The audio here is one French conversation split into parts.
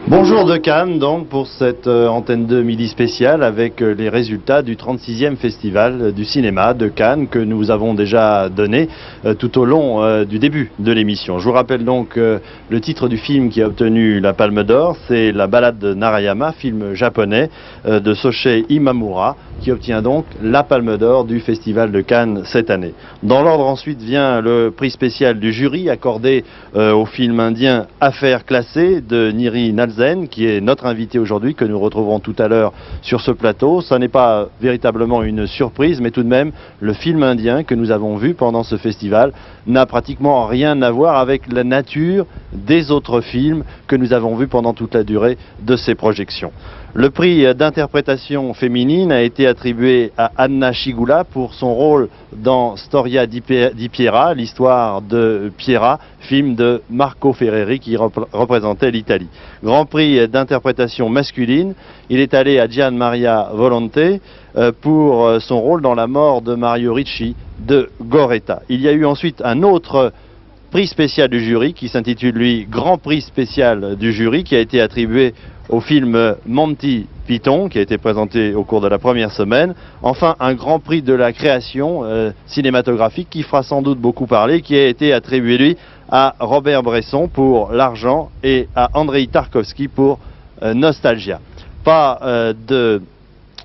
Bonjour de Cannes, donc, pour cette antenne 2 midi spéciale avec les résultats du 36e festival du cinéma de Cannes que nous avons déjà donné tout au long du début de l'émission. Je vous rappelle donc le titre du film qui a obtenu la Palme d'Or, c'est La Balade de Narayama, film japonais de Sohei Imamura, qui obtient donc la Palme d'Or du Festival de Cannes cette année. Dans l'ordre ensuite vient le prix spécial du jury accordé au film indien Affaires classées de Niri Nalzen, qui est notre invité aujourd'hui, que nous retrouverons tout à l'heure sur ce plateau. Ça n'est pas véritablement une surprise, mais tout de même, le film indien que nous avons vu pendant ce festival n'a pratiquement rien à voir avec la nature des autres films que nous avons vus pendant toute la durée de ces projections. Le prix d'interprétation féminine a été attribué à Anna Schygulla pour son rôle dans Storia di Piera, l'histoire de Piera, film de Marco Ferreri qui représentait l'Italie. Grand prix d'interprétation masculine, il est allé à Gian Maria Volonte pour son rôle dans La mort de Mario Ricci de Goretta. Il y a eu ensuite un autre prix spécial du jury qui s'intitule lui Grand prix spécial du jury, qui a été attribué au film Monty Python, qui a été présenté au cours de la première semaine. Enfin, un grand prix de la création cinématographique qui fera sans doute beaucoup parler, qui a été attribué, lui, à Robert Bresson pour L'argent et à Andrei Tarkovsky pour Nostalgia. Pas de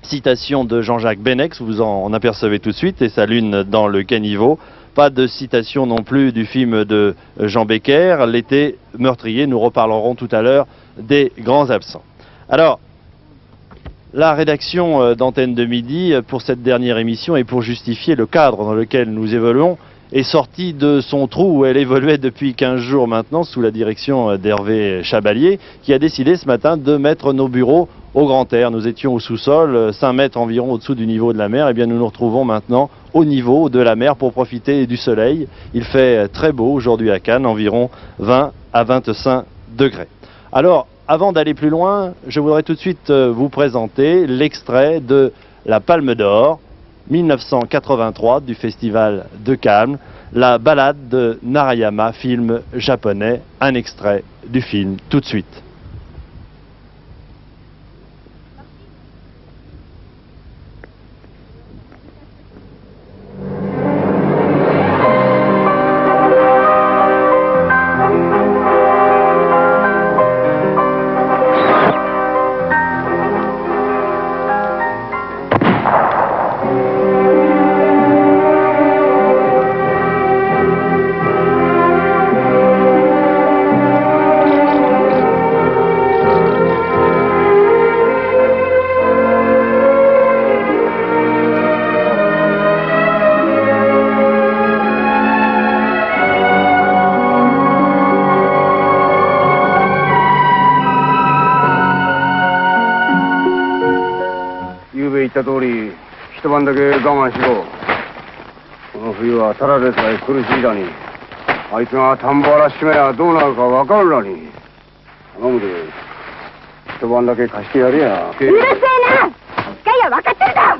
citation de Jean-Jacques Benex, vous en apercevez tout de suite, et sa lune dans le caniveau. Pas de citation non plus du film de Jean Becker, L'été meurtrier. Nous reparlerons tout à l'heure des grands absents. Alors, la rédaction d'Antenne de Midi, pour cette dernière émission et pour justifier le cadre dans lequel nous évoluons, est sortie de son trou où elle évoluait depuis 15 jours maintenant, sous la direction d'Hervé Chabalier, qui a décidé ce matin de mettre nos bureaux au grand air. Nous étions au sous-sol, 5 mètres environ au-dessous du niveau de la mer. Et bien nous nous retrouvons maintenant au niveau de la mer pour profiter du soleil. Il fait très beau aujourd'hui à Cannes, environ 20 à 25 degrés. Alors, avant d'aller plus loin, je voudrais tout de suite vous présenter l'extrait de la Palme d'Or 1983 du Festival de Cannes, La Balade de Narayama, film japonais. Un extrait du film tout de suite.言った通り一晩だけ我慢しろ。この冬はただでさえ苦しいだに、あいつが田んぼ荒らしちまえばどうなるか分かるらに。頼むで、一晩だけ貸してやれや。うるせえな、機械は分かってるだ。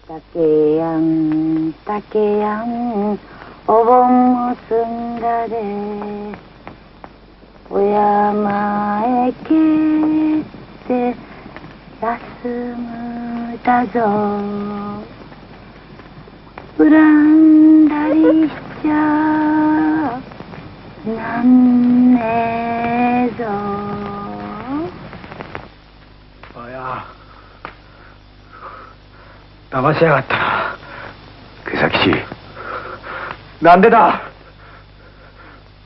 竹やん竹やんお盆も済んだで、お山へ帰って休むだぞ。恨んだりしちゃなんねえぞ。おや、騙しやがったな。毛崎氏、なんでだ、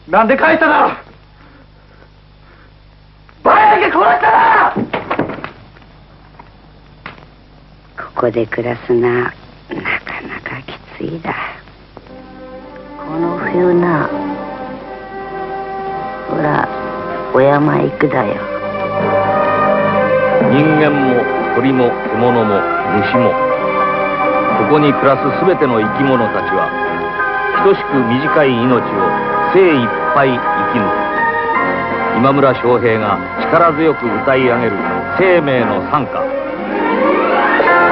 なんで帰ったな。バイだけ殺したな。ここで暮らすな、なかなかきついだ。この冬な、ほらお山行くだよ。人間も鳥も獣も虫もここに暮らすすべての生き物たちは等しく短い命を精一杯生き抜く今村昌平が力強く歌い上げる生命の賛歌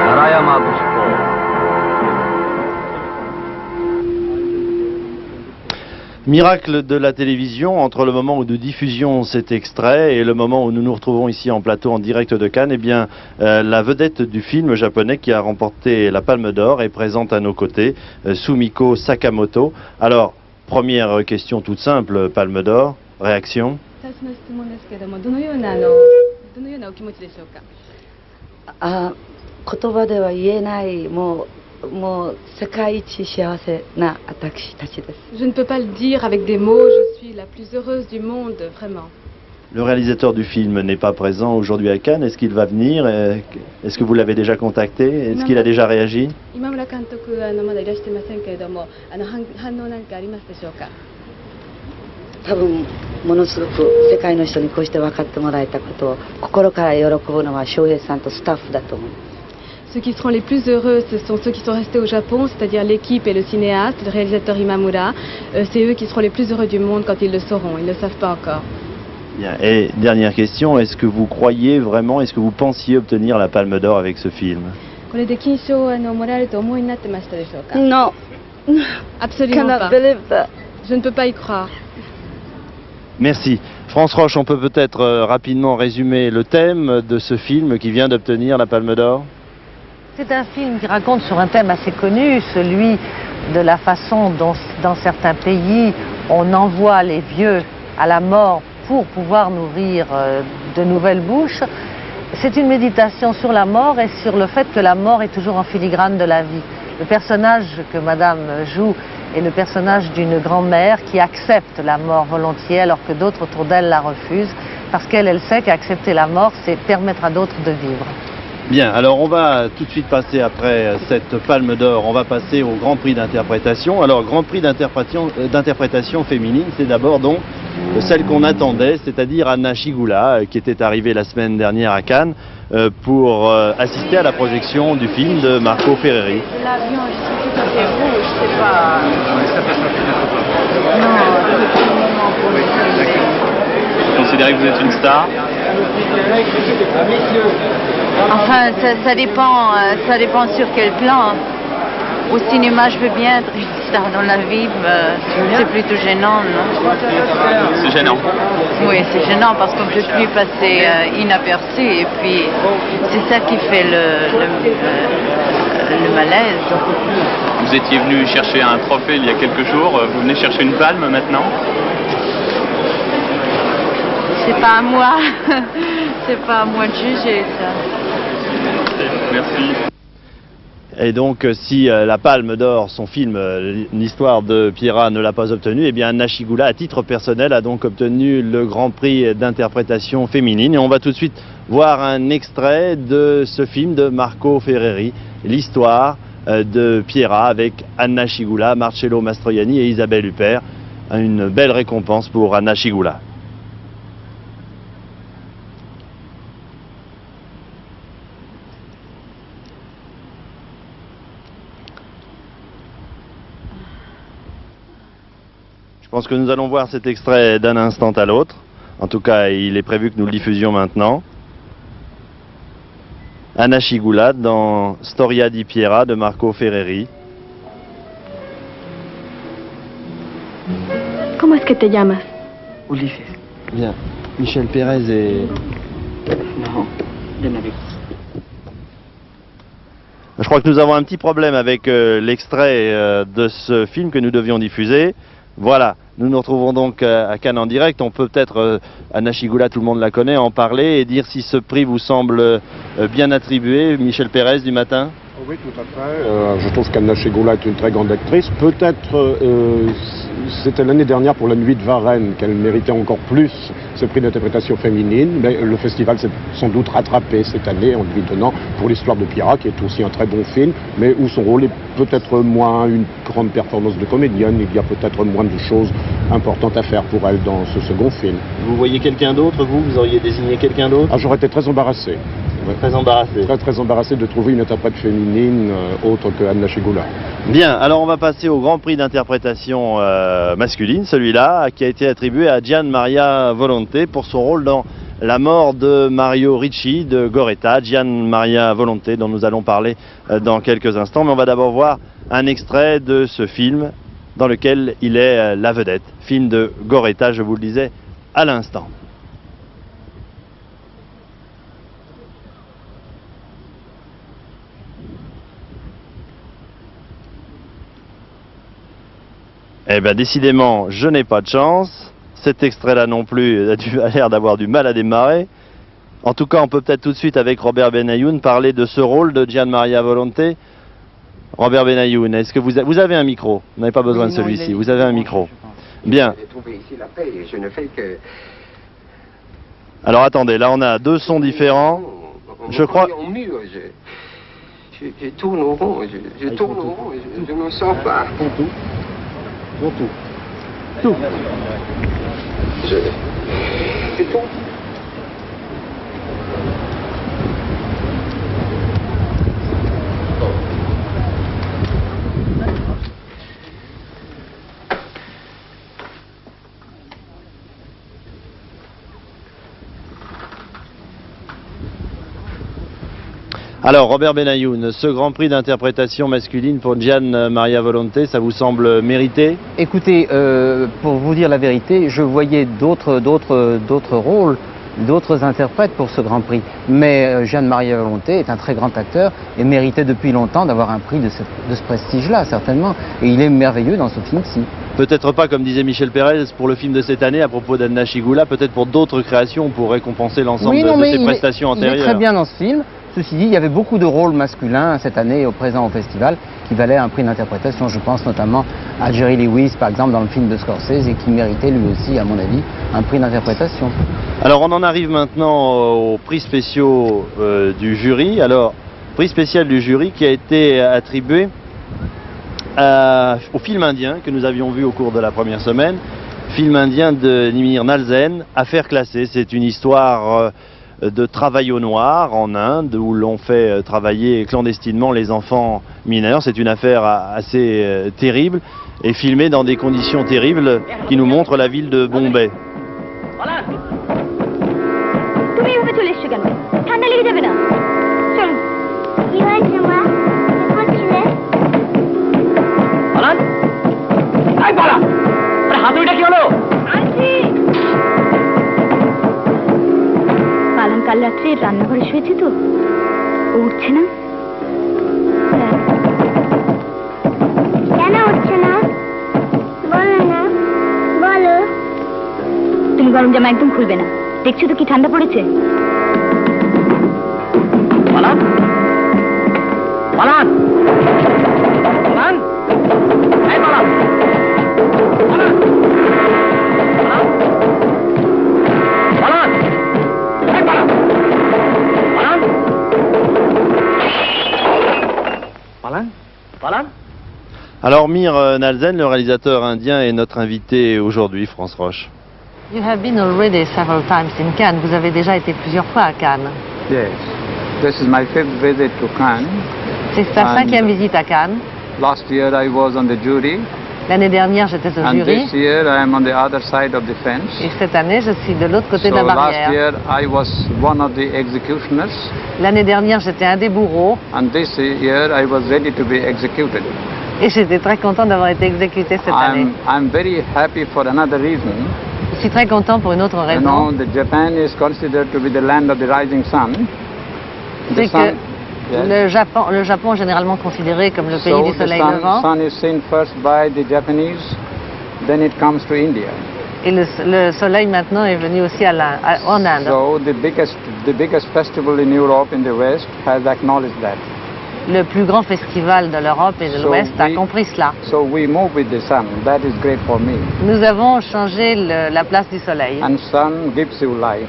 奈良山節子。Miracle de la télévision, entre le moment où nous diffusions cet extrait et le moment où nous nous retrouvons ici en plateau en direct de Cannes, eh bien, la vedette du film japonais qui a remporté la Palme d'Or est présente à nos côtés, Sumiko Sakamoto. Alors, première question toute simple, Palme d'Or, réaction? 最初の質問ですけども、どのようなお気持ちでしょうか。言葉では言えないもう世界一幸せな私たちです。Je ne peux pas le dire avec des mots, je suis la plus heureuse du monde, vraiment. Le réalisateur du film n'est pas présent aujourd'hui à Cannes. Est-ce qu'il va venir? Est-ce que vous l'avez déjà contacté? Est-ce qu'il a déjà réagi? 今村監督まだいらしてませんけれども、反応なんかありますでしょうか。多分ものすごく世界の人にこうして分かってもらえたことを心から喜ぶのは翔平さんとスタッフだと思う。Ceux qui seront les plus heureux, ce sont ceux qui sont restés au Japon, c'est-à-dire l'équipe et le cinéaste, le réalisateur Imamura. C'est eux qui seront les plus heureux du monde quand ils le sauront. Ils ne le savent pas encore. Bien. Et dernière question, est-ce que vous croyez vraiment, est-ce que vous pensiez obtenir la Palme d'Or avec ce film? これで金賞をもらえるとお思いになってましたでしょうか。No. Absolument Cannot pas. believe that. Je ne peux pas y croire. Merci. France Roche, on peut peut-être rapidement résumer le thème de ce film qui vient d'obtenir la Palme d'Or? C'est un film qui raconte sur un thème assez connu, celui de la façon dont dans certains pays on envoie les vieux à la mort pour pouvoir nourrir de nouvelles bouches. C'est une méditation sur la mort et sur le fait que la mort est toujours en filigrane de la vie. Le personnage que Madame joue est le personnage d'une grand-mère qui accepte la mort volontiers alors que d'autres autour d'elle la refusent parce qu'elle sait qu'accepter la mort, c'est permettre à d'autres de vivre. Bien, alors on va tout de suite passer après cette Palme d'Or, on va passer au Grand Prix d'interprétation. Alors, Grand Prix d'interprétation féminine, c'est d'abord donc celle qu'on attendait, c'est-à-dire Anna Schygulla, qui était arrivée la semaine dernière à Cannes pour assister à la projection du film de Marco Ferreri. L'avion, je suis tout à fait rouge, c'est pas... Non, Vous considérez que vous êtes une star? Enfin, ça dépend sur quel plan. Au cinéma, je veux bien être une star dans la vie, c'est plutôt gênant, non? C'est gênant. Oui, c'est gênant parce qu'on ne peut plus passer inaperçu et puis c'est ça qui fait le malaise. Vous étiez venu chercher un trophée il y a quelques jours, vous venez chercher une palme maintenant? C'est pas à moi, c'est pas à moi de juger ça. Merci. Et donc, si la Palme d'Or, son film, l'histoire de Pierra, ne l'a pas obtenu, eh bien Anna Schygulla, à titre personnel, a donc obtenu le Grand Prix d'interprétation féminine. Et on va tout de suite voir un extrait de ce film de Marco Ferreri, l'histoire de Pierra avec Anna Schygulla, Marcello Mastroianni et Isabelle Huppert. Une belle récompense pour Anna Schygulla. Je pense que nous allons voir cet extrait d'un instant à l'autre. En tout cas, il est prévu que nous le diffusions maintenant. Anna Schygulla dans Storia di Pierra de Marco Ferreri. ¿Cómo es que te llamas? Ulises. Bien. Michel Pérez et... Non, Daenerys. Je crois que nous avons un petit problème avec l'extrait de ce film que nous devions diffuser. Voilà, nous nous retrouvons donc à Cannes en direct. On peut peut-être, Anna Schygulla, tout le monde la connaît, en parler et dire si ce prix vous semble bien attribué. Michel Pérez du Matin. Oui, tout à fait. Je trouve qu'Anna Schygulla est une très grande actrice. Peut-être, c'était l'année dernière pour la Nuit de Varennes qu'elle méritait encore plus ce prix d'interprétation féminine. Mais le festival s'est sans doute rattrapé cette année en lui donnant pour l'histoire de Pierra, qui est aussi un très bon film, mais où son rôle est peut-être moins une grande performance de comédienne. Il y a peut-être moins de choses importante à faire pour elle dans ce second film. Vous voyez quelqu'un d'autre, vous auriez désigné quelqu'un d'autre? Ah, j'aurais été très embarrassé. Très embarrassé. Très embarrassé de trouver une interprète féminine autre que Anna Schygulla. Bien, alors on va passer au Grand Prix d'interprétation masculine, celui-là, qui a été attribué à Gian Maria Volonté pour son rôle dans La mort de Mario Ricci de Goretta, Gian Maria Volonté, dont nous allons parler dans quelques instants. Mais on va d'abord voir un extrait de ce film dans lequel il est la vedette. Film de Goretta, je vous le disais à l'instant. Eh bien, décidément, je n'ai pas de chance. Cet extrait-là non plus a l'air d'avoir du mal à démarrer. En tout cas, on peut peut-être tout de suite, avec Robert Benayoun, parler de ce rôle de Gian Maria Volonté. Robert Benayoun, est-ce que vous avez un micro? Vous n'avez pas besoin de celui-ci, vous avez un micro. Bien. J'ai trouvé ici la paix et je ne fais que... Alors attendez, là on a deux sons différents. Je crois... Je tourne au rond, je tourne au rond, je ne me sens pas. Pour tout. Tout. Je tourne. Alors Robert Benayoun, ce Grand Prix d'interprétation masculine pour Gian Maria Volonté, ça vous semble mérité? Écoutez, pour vous dire la vérité, je voyais d'autres rôles, d'autres interprètes pour ce Grand Prix. Mais Gian Maria Volonté est un très grand acteur et méritait depuis longtemps d'avoir un prix de ce prestige-là, certainement. Et il est merveilleux dans ce film-ci. Peut-être pas, comme disait Michel Pérez, pour le film de cette année à propos d'Anna Schygulla, peut-être pour d'autres créations pour récompenser l'ensemble de ses prestations antérieures. Il est très bien dans ce film. Ceci dit, il y avait beaucoup de rôles masculins cette année au présent au festival qui valaient un prix d'interprétation. Je pense notamment à Jerry Lewis, par exemple, dans le film de Scorsese, et qui méritait lui aussi, à mon avis, un prix d'interprétation. Alors on en arrive maintenant aux prix spéciaux du jury. Alors, prix spécial du jury qui a été attribué au film indien que nous avions vu au cours de la première semaine. Film indien de Nimir Nalsen, Affaire classée. C'est une histoire... de travail au noir en Inde, où l'on fait travailler clandestinement les enfants mineurs. C'est une affaire assez terrible et filmée dans des conditions terribles qui nous montrent la ville de Bombay. কাল রাত্রে রান্নাঘরে শুয়েছি তো উঠছে না কেন উঠছে না বলো না বলো তুমি গরম জামা একদম খুলবে না দেখছো তো কি ঠান্ডা পড়েছে পালান পালান পালান এই পালান পালান পালান Alors Mir Nalsen, le réalisateur indien, est notre invité aujourd'hui, France Roche. You have been already several times in Cannes. Vous avez déjà été plusieurs fois à Cannes. Yes. This is my fifth visit to Cannes. C'est sa cinquième visite à Cannes. Last year I was on the jury. L'année dernière, j'étais au jury. And this year I am on the other side of the fence. Et cette année, je suis de l'autre côté de la barrière. Last year I was one of the executioners. L'année dernière, j'étais un des bourreaux. And this year I was ready to be executed. Et j'étais très content d'avoir été exécuté cette année. I'm very happy for another reason. Je suis très content pour une autre raison. You know, the Japan is considered to be the land of the rising sun. C'est que le Japon est généralement considéré comme le pays du soleil levant. The sun is seen first by the Japanese, then it comes to India. Et le soleil maintenant est venu aussi en Inde. So the biggest festival in Europe in the West has acknowledged that. Le plus grand festival de l'Europe et de l'Ouest a compris cela. So we move with the sun. That is great for me. Nous avons changé la place du soleil. And sun gives you light.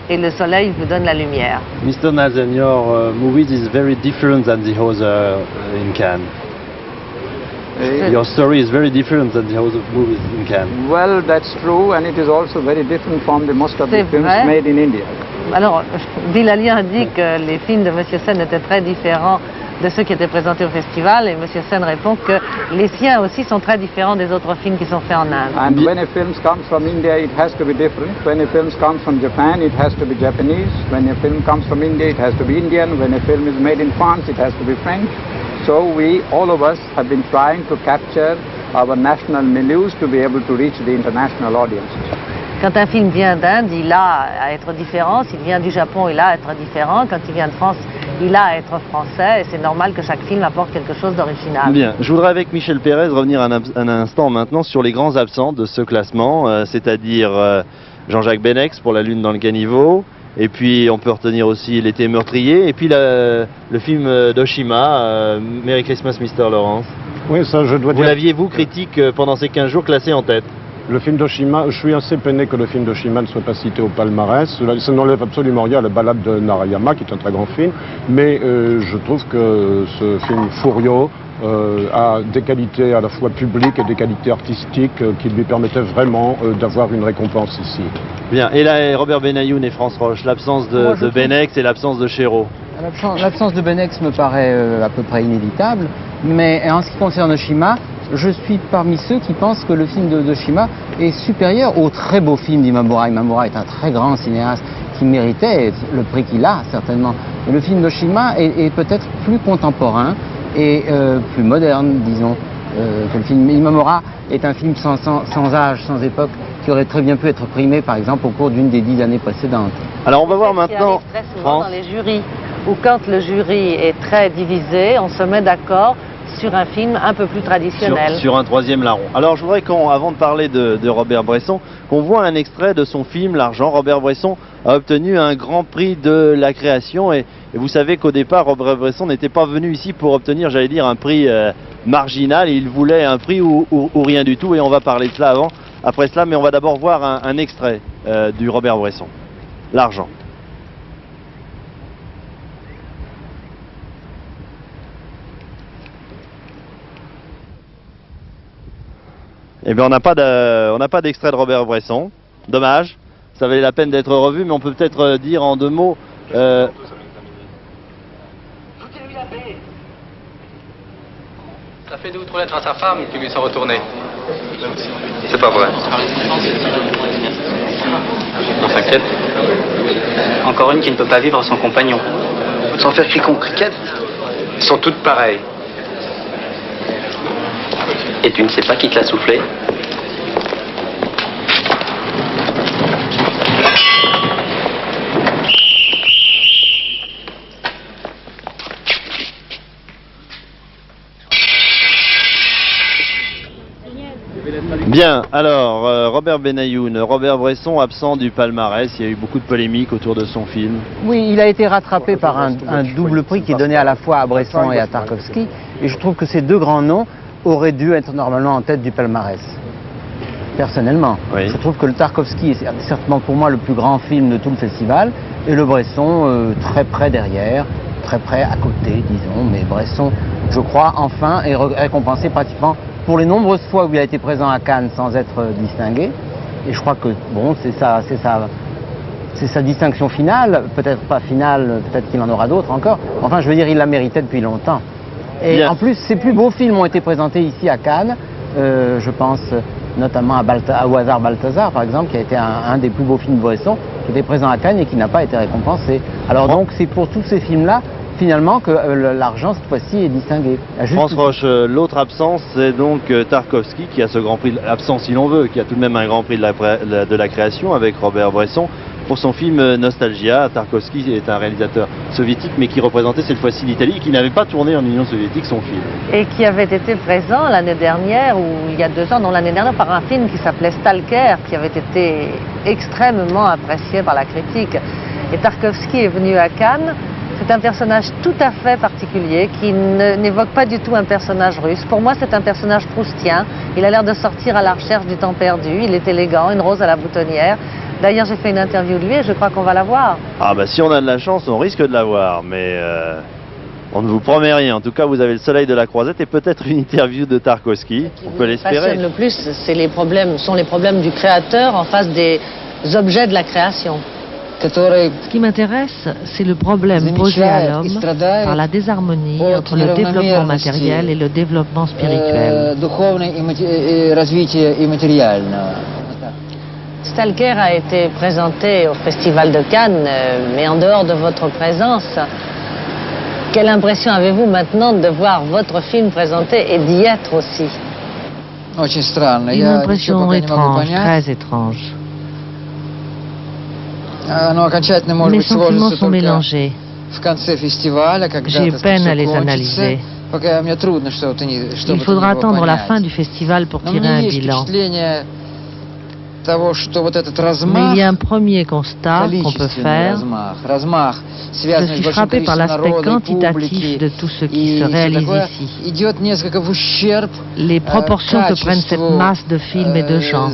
Et le soleil vous donne la lumière. Mr. Nalsen, your movies is very different than the other in Cannes. Your story is very different than the other movies in Cannes. Well, that's true, and it is also very different from the most of the C'est films vrai. made in India. Alors, Bilalien dit que les films de M. Sen étaient très différents de ceux qui étaient présentés au festival, et M. Sen répond que les siens aussi sont très différents des autres films qui sont faits en Inde. And when a film comes from India, it has to be different. When a film comes from Japan, it has to be Japanese. When a film comes from India, it has to be Indian. When a film is made in France, it has to be French. So we, all of us, have been trying to capture our national milieux to be able to reach the international audience. Quand un film vient d'Inde, il a à être différent. S'il vient du Japon, il a à être différent. Quand il vient de France, il a à être français. Et c'est normal que chaque film apporte quelque chose d'original. Bien, je voudrais avec Michel Pérez revenir un instant maintenant sur les grands absents de ce classement, c'est-à-dire Jean-Jacques Benex pour La Lune dans le caniveau, et puis on peut retenir aussi L'été meurtrier, et puis le film d'Oshima, Merry Christmas Mr. Lawrence. Oui, ça je dois Vous dire. l'aviez, vous, critique, pendant ces 15 jours, classé en tête. Le film d'Oshima, je suis assez peiné que le film d'Oshima ne soit pas cité au palmarès. Ça n'enlève absolument rien à La balade de Narayama, qui est un très grand film, mais je trouve que ce film Furio a des qualités à la fois publiques et des qualités artistiques qui lui permettaient vraiment d'avoir une récompense ici. Bien, et là, Robert Benayoun et France Roche, l'absence de Benex et l'absence de Chéreau. L'absence de Benex me paraît à peu près inévitable, mais en ce qui concerne Oshima, je suis parmi ceux qui pensent que le film d'Oshima est supérieur au très beau film d'Imamura. Imamura est un très grand cinéaste qui méritait le prix qu'il a, certainement. Mais le film d'Oshima est peut-être plus contemporain et plus moderne, disons, que le film. Imamura est un film sans âge, sans époque, qui aurait très bien pu être primé, par exemple, au cours d'une des 10 années précédentes. Alors on va voir maintenant Très souvent dans les jurys, où quand le jury est très divisé, on se met d'accord sur un film un peu plus traditionnel. Sur un troisième larron. Alors je voudrais avant de parler de Robert Bresson, qu'on voit un extrait de son film L'Argent. Robert Bresson a obtenu un grand prix de la création et vous savez qu'au départ Robert Bresson n'était pas venu ici pour obtenir, j'allais dire, un prix marginal. Il voulait un prix ou rien du tout, et on va parler de cela après cela, mais on va d'abord voir un extrait du Robert Bresson. L'Argent. Eh bien, on n'a pas d'extrait de Robert Bresson. Dommage. Ça valait la peine d'être revu, mais on peut peut-être dire en 2 mots. Ça fait 2 ou 3 lettres à sa femme qui lui sont retournées. C'est pas vrai. On s'inquiète. Encore une qui ne peut pas vivre sans compagnon. Sans faire quiconque cricket. Ils sont toutes pareilles. Et tu ne sais pas qui te l'a soufflé? Bien, alors, Robert Benayoun, Robert Bresson absent du palmarès, il y a eu beaucoup de polémiques autour de son film. Oui, il a été rattrapé par un double prix qui est donné à la fois à Bresson et à Tarkovsky, et je trouve que ces deux grands noms auraient dû être normalement en tête du palmarès. Personnellement, oui. Je trouve que le Tarkovsky est certainement pour moi le plus grand film de tout le festival, et le Bresson très près derrière, très près à côté, disons, mais Bresson, je crois, enfin, est récompensé pratiquement pour les nombreuses fois où il a été présent à Cannes sans être distingué, et je crois que, bon, c'est sa distinction finale, peut-être pas finale, peut-être qu'il en aura d'autres encore, enfin, je veux dire, il la méritait depuis longtemps. Et bien. En plus, ses plus beaux films ont été présentés ici à Cannes, je pense notamment Au hasard Balthazar, par exemple, qui a été un des plus beaux films de Bresson, qui était présent à Cannes et qui n'a pas été récompensé. Alors donc, c'est pour tous ces films-là, finalement, que l'argent, cette fois-ci, est distingué. France Roche, l'autre absence, c'est donc Tarkovsky, qui a ce grand prix, absent si l'on veut, qui a tout de même un grand prix de la création avec Robert Bresson. Pour son film Nostalgia, Tarkovsky est un réalisateur soviétique, mais qui représentait cette fois-ci l'Italie, qui n'avait pas tourné en Union soviétique son film. Et qui avait été présent l'année dernière, ou il y a 2 ans, non, l'année dernière, par un film qui s'appelait Stalker, qui avait été extrêmement apprécié par la critique. Et Tarkovsky est venu à Cannes. C'est un personnage tout à fait particulier, qui n'évoque pas du tout un personnage russe. Pour moi, c'est un personnage proustien. Il a l'air de sortir à la recherche du temps perdu. Il est élégant, une rose à la boutonnière. D'ailleurs, j'ai fait une interview de lui et je crois qu'on va la voir. Ah bah si on a de la chance, on risque de la voir, mais On ne vous promet rien. En tout cas, vous avez le soleil de la Croisette et peut-être une interview de Tarkovsky. On peut l'espérer. Le plus, sont les problèmes du créateur en face des objets de la création. Ce qui m'intéresse, c'est le problème posé à l'homme par la désharmonie entre le développement matériel et le développement spirituel. Stalker a été présenté au Festival de Cannes, mais en dehors de votre présence, quelle impression avez-vous maintenant de voir votre film présenté et d'y être aussi? Une impression étrange, très étrange. Mes sentiments sont mélangés. J'ai peine à les analyser. Il faudra attendre la fin du festival pour tirer un bilan. Mais il y a un premier constat qu'on peut faire. Je suis frappé par l'aspect quantitatif de tout ce qui se réalise ici. Les proportions que prennent cette masse de films et de gens.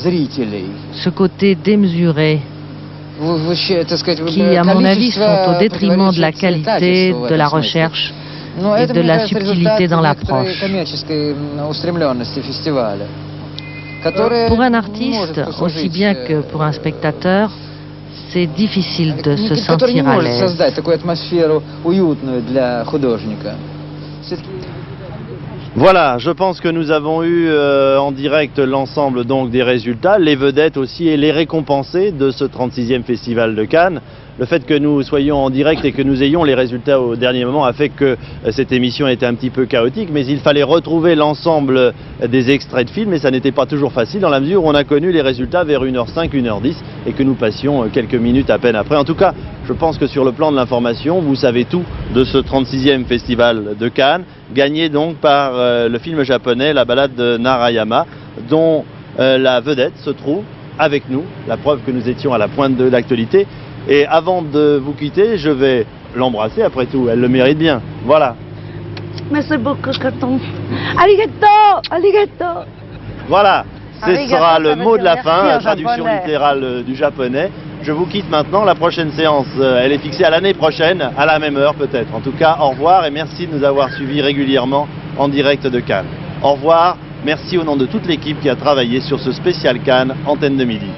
Ce côté démesuré qui, à mon avis, sont au détriment de la qualité, de la recherche et de la subtilité dans l'approche. Pour un artiste, aussi bien que pour un spectateur, c'est difficile de se sentir à l'aise. Voilà, je pense que nous avons eu en direct l'ensemble donc des résultats, les vedettes aussi et les récompensés de ce 36e Festival de Cannes. Le fait que nous soyons en direct et que nous ayons les résultats au dernier moment a fait que cette émission était un petit peu chaotique, mais il fallait retrouver l'ensemble des extraits de films et ça n'était pas toujours facile dans la mesure où on a connu les résultats vers 1h05, 1h10 et que nous passions quelques minutes à peine après. En tout cas, je pense que sur le plan de l'information, vous savez tout de ce 36e Festival de Cannes, gagné donc par le film japonais La Balade de Narayama, dont la vedette se trouve avec nous, la preuve que nous étions à la pointe de l'actualité. Et avant de vous quitter, je vais l'embrasser après tout, elle le mérite bien. Voilà. Merci beaucoup, Carton. Arigato, arigato. Voilà, ce sera le mot de la fin, la en traduction japonais. littérale du japonais. Je vous quitte maintenant, la prochaine séance, elle est fixée à l'année prochaine, à la même heure peut-être. En tout cas, au revoir et merci de nous avoir suivis régulièrement en direct de Cannes. Au revoir, merci au nom de toute l'équipe qui a travaillé sur ce spécial Cannes, Antenne de Midi.